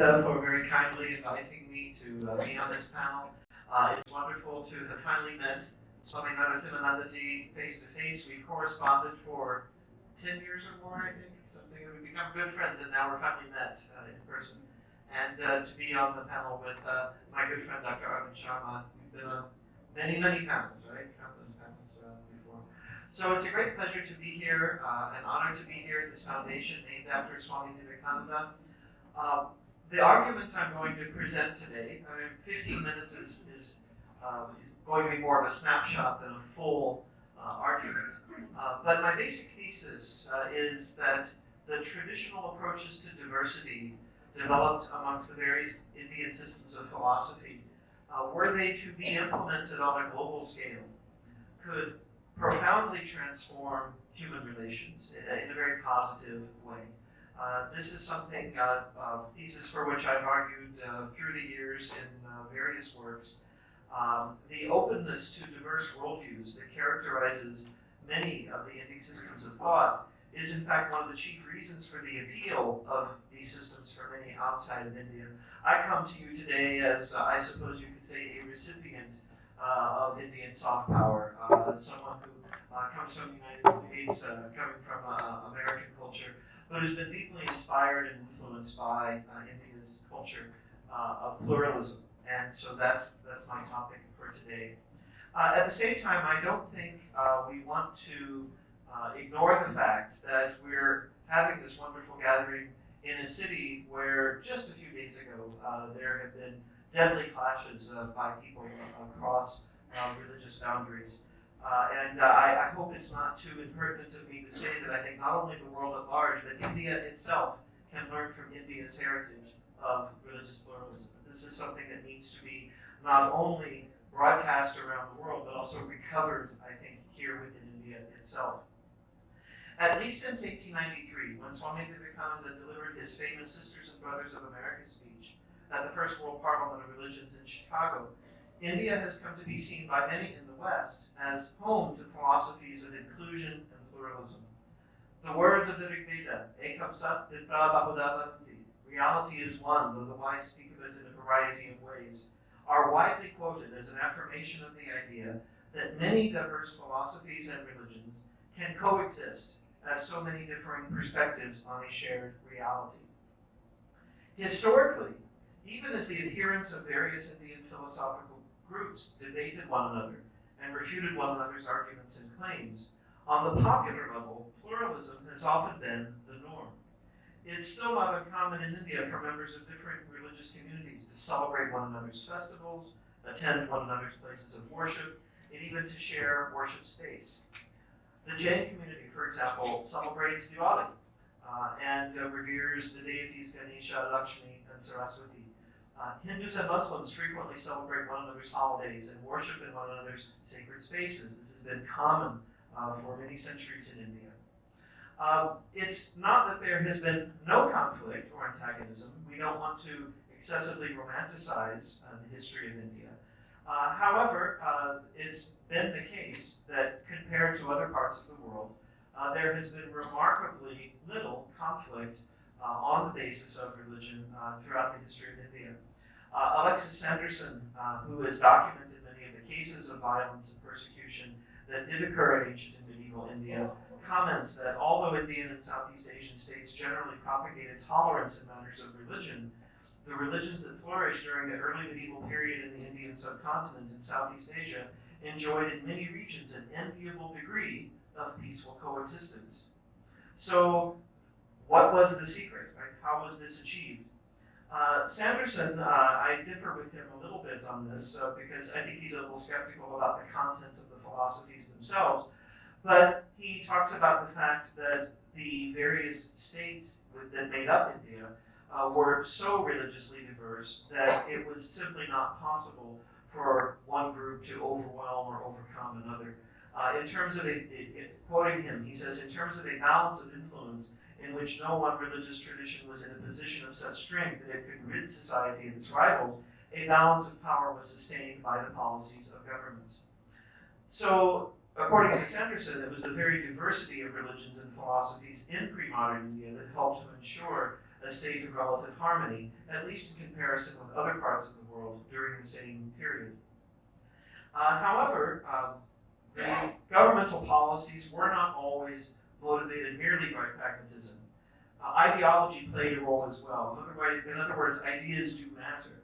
for very kindly inviting me to be on this panel. It's wonderful to have finally met Swami Narasimhanandaji face to face. We've corresponded for 10 years or more, I think, something. We've become good friends, and now we're finally met in person. And to be on the panel with my good friend Dr. Arvind Sharma. We've been on many, many panels, right? Countless panels before. So it's a great pleasure to be here, an honor to be here at this foundation named after Swami Vivekananda. The argument I'm going to present today, 15 minutes is going to be more of a snapshot than a full argument. But my basic thesis is that the traditional approaches to diversity developed amongst the various Indian systems of philosophy, were they to be implemented on a global scale, could profoundly transform human relations in a very positive way. This is something, thesis for which I've argued through the years in various works. The openness to diverse worldviews that characterizes many of the Indic systems of thought is in fact one of the chief reasons for the appeal of these systems for many outside of India. I come to you today as, I suppose you could say, a recipient of Indian soft power, someone who comes from the United States, coming from American culture, but has been deeply inspired and influenced by India's culture of pluralism. And so that's my topic for today. At the same time, I don't think we want to ignore the fact that we're having this wonderful gathering in a city where just a few days ago there have been deadly clashes by people across religious boundaries. And I hope it's not too impertinent of me to say that I think not only the world at large, but India itself can learn from India's heritage of religious pluralism. This is something that needs to be not only broadcast around the world, but also recovered, I think, here within India itself. At least since 1893, when Swami Vivekananda delivered his famous Sisters and Brothers of America speech at the First World Parliament of Religions in Chicago, India has come to be seen by many in the West as home to philosophies of inclusion and pluralism. The words of the Rig Veda, Ekam Sat Vipra Bahudavanti, reality is one, though the wise speak of it in a variety of ways, are widely quoted as an affirmation of the idea that many diverse philosophies and religions can coexist as so many differing perspectives on a shared reality. Historically, even as the adherents of various Indian philosophical groups debated one another and refuted one another's arguments and claims, on the popular level, pluralism has often been the norm. It's still not uncommon in India for members of different religious communities to celebrate one another's festivals, attend one another's places of worship, and even to share worship space. The Jain community, for example, celebrates Diwali and reveres the deities Ganesha, Lakshmi, and Saraswati. Hindus and Muslims frequently celebrate one another's holidays and worship in one another's sacred spaces. This has been common for many centuries in India. It's not that there has been no conflict or antagonism. We don't want to excessively romanticize the history of India. However, it's been the case that compared to other parts of the world, there has been remarkably little conflict on the basis of religion throughout the history of India. Alexis Sanderson, who has documented many of the cases of violence and persecution that did occur in ancient and medieval India, comments that although Indian and Southeast Asian states generally propagated tolerance in matters of religion, the religions that flourished during the early medieval period in the Indian subcontinent and Southeast Asia enjoyed in many regions an enviable degree of peaceful coexistence. So what was the secret, right? How was this achieved? Sanderson, I differ with him a little bit on this because I think he's a little skeptical about the content of the philosophies themselves, but he talks about the fact that the various states that made up India were so religiously diverse that it was simply not possible for one group to overwhelm or overcome another. In terms of quoting him, he says, in terms of a balance of influence in which no one religious tradition was in a position of such strength that it could rid society of its rivals, a balance of power was sustained by the policies of governments. So, according to Sanderson, it was the very diversity of religions and philosophies in pre-modern India that helped to ensure a state of relative harmony, at least in comparison with other parts of the world during the same period. However, the governmental policies were not always motivated merely by pragmatism. Ideology played a role as well. In other words, ideas do matter.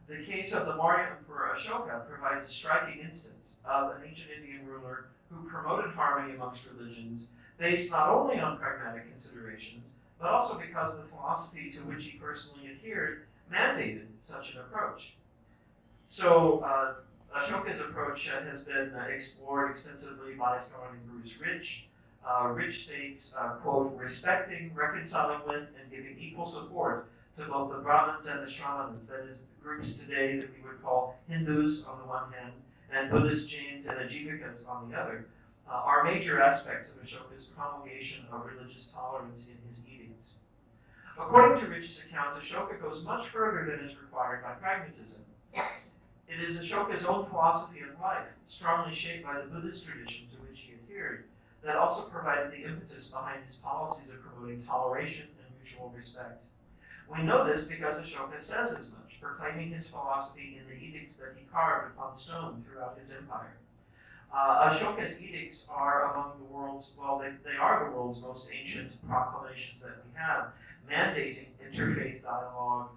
The case of the Maurya Emperor Ashoka provides a striking instance of an ancient Indian ruler who promoted harmony amongst religions based not only on pragmatic considerations, but also because the philosophy to which he personally adhered mandated such an approach. So Ashoka's approach has been explored extensively by a scholar named Bruce Rich. Rich states, quote, respecting, reconciling with, and giving equal support to both the Brahmins and the Shramans, that is, the groups today that we would call Hindus on the one hand, and Buddhist Jains and Ajivikas on the other, are major aspects of Ashoka's promulgation of religious tolerance in his edicts. According to Rich's account, Ashoka goes much further than is required by pragmatism. It is Ashoka's own philosophy of life, strongly shaped by the Buddhist tradition to which he adhered, that also provided the impetus behind his policies of promoting toleration and mutual respect. We know this because Ashoka says as much, proclaiming his philosophy in the edicts that he carved upon stone throughout his empire. Ashoka's edicts are among the world's, well, they are the world's most ancient proclamations that we have, mandating interfaith dialogue,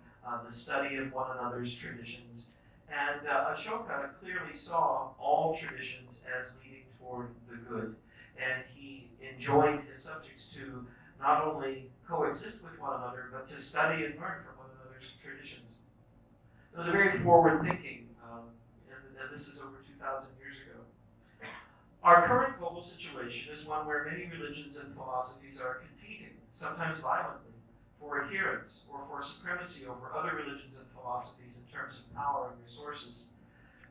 the study of one another's traditions. And Ashoka clearly saw all traditions as leading toward the good. And he enjoined his subjects to not only coexist with one another, but to study and learn from one another's traditions. So it was a very forward-thinking, and this is over 2,000 years ago. Our current global situation is one where many religions and philosophies are competing, sometimes violently, for adherence or for supremacy over other religions and philosophies in terms of power and resources.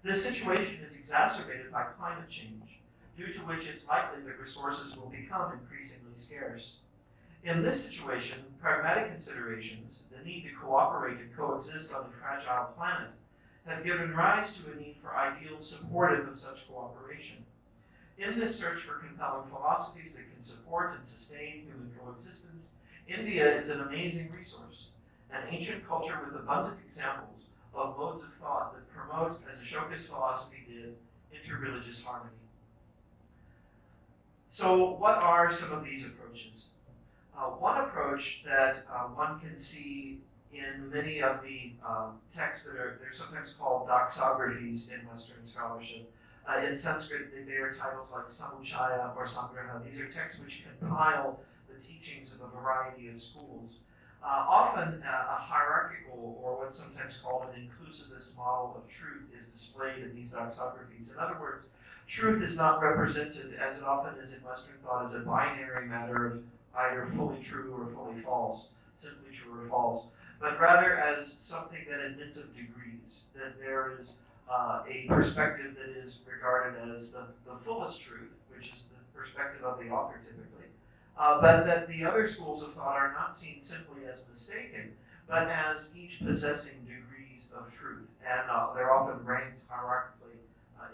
This situation is exacerbated by climate change, due to which it's likely that resources will become increasingly scarce. In this situation, pragmatic considerations, the need to cooperate and coexist on a fragile planet, have given rise to a need for ideals supportive of such cooperation. In this search for compelling philosophies that can support and sustain human coexistence, India is an amazing resource, an ancient culture with abundant examples of modes of thought that promote, as Ashoka's philosophy did, interreligious harmony. So what are some of these approaches? One approach that one can see in many of the texts that they're sometimes called doxographies in Western scholarship. In Sanskrit, they bear titles like Samuchaya or Sangraha. These are texts which compile the teachings of a variety of schools. Often a hierarchical, or what's sometimes called an inclusivist model of truth is displayed in these doxographies. In other words, truth is not represented, as it often is in Western thought, as a binary matter of either fully true or fully false, simply true or false, but rather as something that admits of degrees, that there is a perspective that is regarded as the fullest truth, which is the perspective of the author typically, but that the other schools of thought are not seen simply as mistaken, but as each possessing degrees of truth, and they're often ranked hierarchically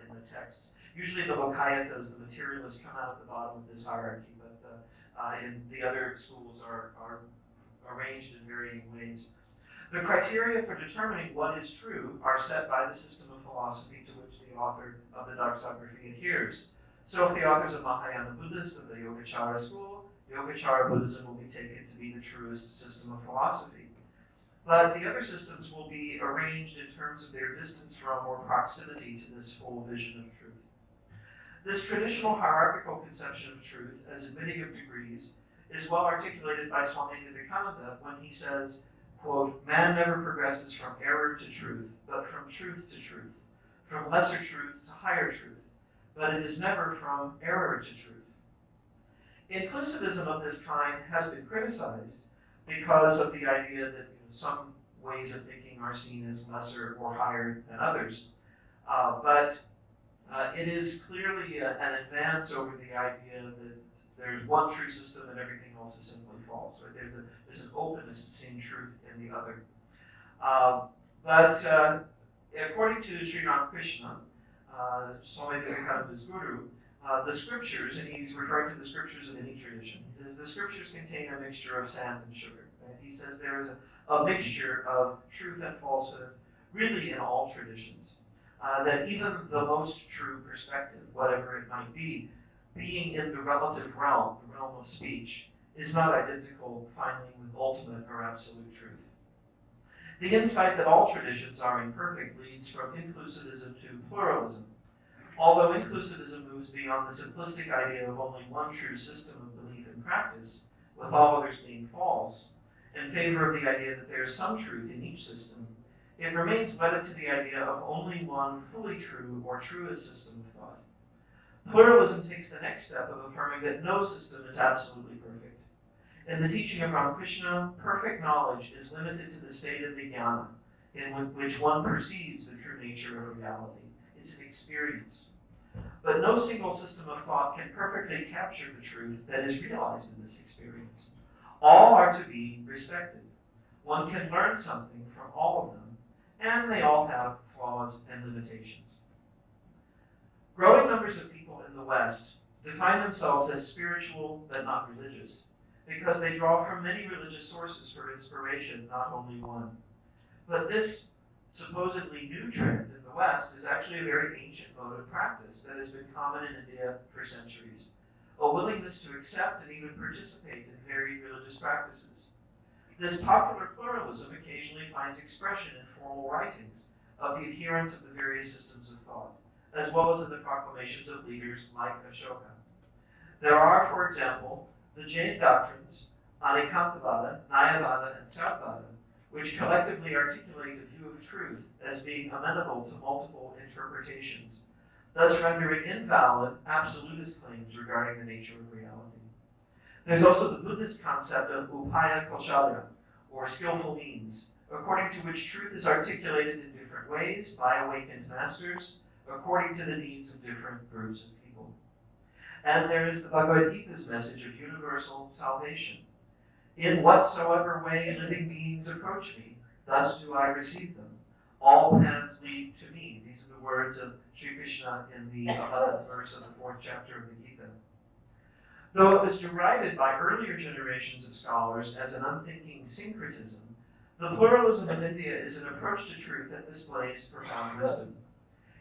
in the texts. Usually the Lokayatas, the materialists, come out at the bottom of this hierarchy, but in the other schools are arranged in varying ways. The criteria for determining what is true are set by the system of philosophy to which the author of the doxography adheres. So if the author is a Mahayana Buddhist of the Yogacara school, Yogacara Buddhism will be taken to be the truest system of philosophy. But the other systems will be arranged in terms of their distance from or proximity to this full vision of truth. This traditional hierarchical conception of truth as admitting of degrees is well articulated by Swami Vivekananda when he says, quote, man never progresses from error to truth, but from truth to truth, from lesser truth to higher truth, but it is never from error to truth. Inclusivism of this kind has been criticized because of the idea that some ways of thinking are seen as lesser or higher than others. But it is clearly an advance over the idea that there's one true system and everything else is simply false. Right? There's an openness to seeing truth in the other. But according to Sri Ramakrishna, Swami Vivekananda's guru, the scriptures, and he's referring to the scriptures of any tradition, the scriptures contain a mixture of sand and sugar. Right? He says there is a mixture of truth and falsehood, really in all traditions. That even the most true perspective, whatever it might be, being in the relative realm, the realm of speech, is not identical finally with ultimate or absolute truth. The insight that all traditions are imperfect leads from inclusivism to pluralism. Although inclusivism moves beyond the simplistic idea of only one true system of belief and practice, with all others being false, in favor of the idea that there is some truth in each system, it remains wedded to the idea of only one fully true or truest system of thought. Pluralism takes the next step of affirming that no system is absolutely perfect. In the teaching of Ramakrishna, perfect knowledge is limited to the state of vijnana, in which one perceives the true nature of reality. It's an experience. But no single system of thought can perfectly capture the truth that is realized in this experience. All are to be respected. One can learn something from all of them, and they all have flaws and limitations. Growing numbers of people in the West define themselves as spiritual but not religious, because they draw from many religious sources for inspiration, not only one. But this supposedly new trend in the West is actually a very ancient mode of practice that has been common in India for centuries, a willingness to accept and even participate in varied religious practices. This popular pluralism occasionally finds expression in formal writings of the adherents of the various systems of thought, as well as in the proclamations of leaders like Ashoka. There are, for example, the Jain doctrines, Anekantavada, Nyayavada, and Sarvada, which collectively articulate a view of truth as being amenable to multiple interpretations, thus rendering invalid absolutist claims regarding the nature of reality. There's also the Buddhist concept of upaya kaushalya, or skillful means, according to which truth is articulated in different ways by awakened masters, according to the needs of different groups of people. And there is the Bhagavad Gita's message of universal salvation. In whatsoever way living beings approach me, thus do I receive them. All paths lead to me. These are the words of Sri Krishna in the 11th verse of the 4th chapter of the Gita. Though it was derided by earlier generations of scholars as an unthinking syncretism, the pluralism of India is an approach to truth that displays profound wisdom.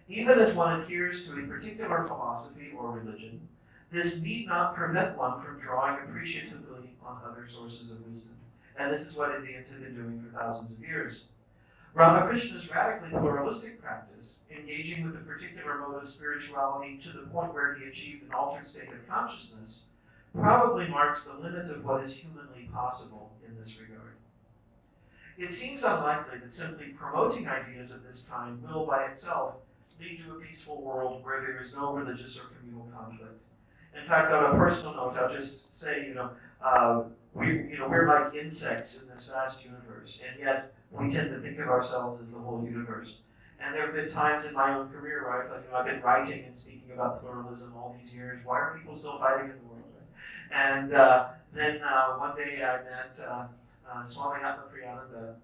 Even as one adheres to a particular philosophy or religion, this need not prevent one from drawing appreciatively on other sources of wisdom. And this is what Indians have been doing for thousands of years. Ramakrishna's radically pluralistic practice, engaging with a particular mode of spirituality to the point where he achieved an altered state of consciousness, probably marks the limit of what is humanly possible in this regard. It seems unlikely that simply promoting ideas of this kind will by itself lead to a peaceful world where there is no religious or communal conflict. In fact, on a personal note, I'll just say, we're like insects in this vast universe, and yet we tend to think of ourselves as the whole universe. And there have been times in my own career where I thought, I've been writing and speaking about pluralism all these years. Why are people still fighting in the world? And then one day I met Swami Atmapriyananda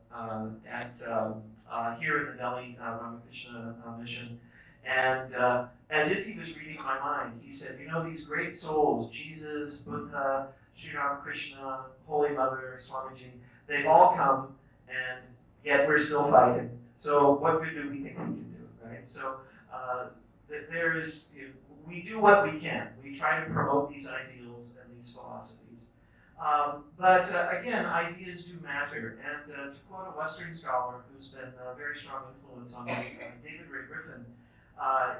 here in the Delhi Ramakrishna mission. And as if he was reading my mind, he said, these great souls, Jesus, Buddha, Sri Ramakrishna, Holy Mother, Swamiji, they've all come, and yet we're still fighting. So what good do we think we can do, right? So we do what we can. We try to promote these ideals and these philosophies. But again, ideas do matter. And to quote a Western scholar who's been a very strong influence on me, David Ray Griffin,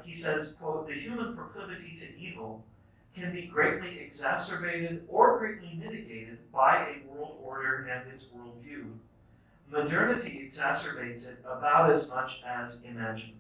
he says, quote, "The human proclivity to evil can be greatly exacerbated or greatly mitigated by a world order and its worldview. Modernity exacerbates it about as much as imaginable.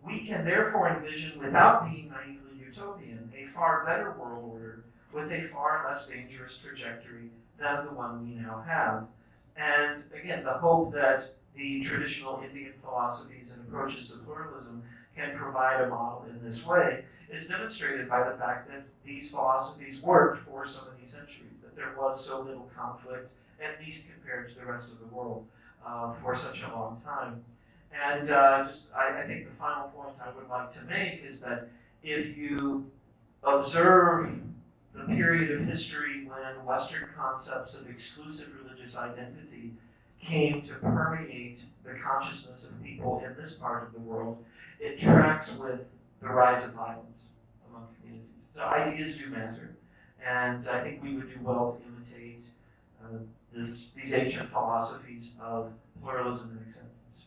We can therefore envision, without being naively utopian, a far better world order with a far less dangerous trajectory than the one we now have." And again, the hope that the traditional Indian philosophies and approaches to pluralism can provide a model in this way is demonstrated by the fact that these philosophies worked for so many centuries, that there was so little conflict, at least compared to the rest of the world, for such a long time. And I think the final point I would like to make is that if you observe the period of history when Western concepts of exclusive religious identity came to permeate the consciousness of people in this part of the world, it tracks with the rise of violence among communities. So ideas do matter, and I think we would do well to imitate these ancient philosophies of pluralism and acceptance.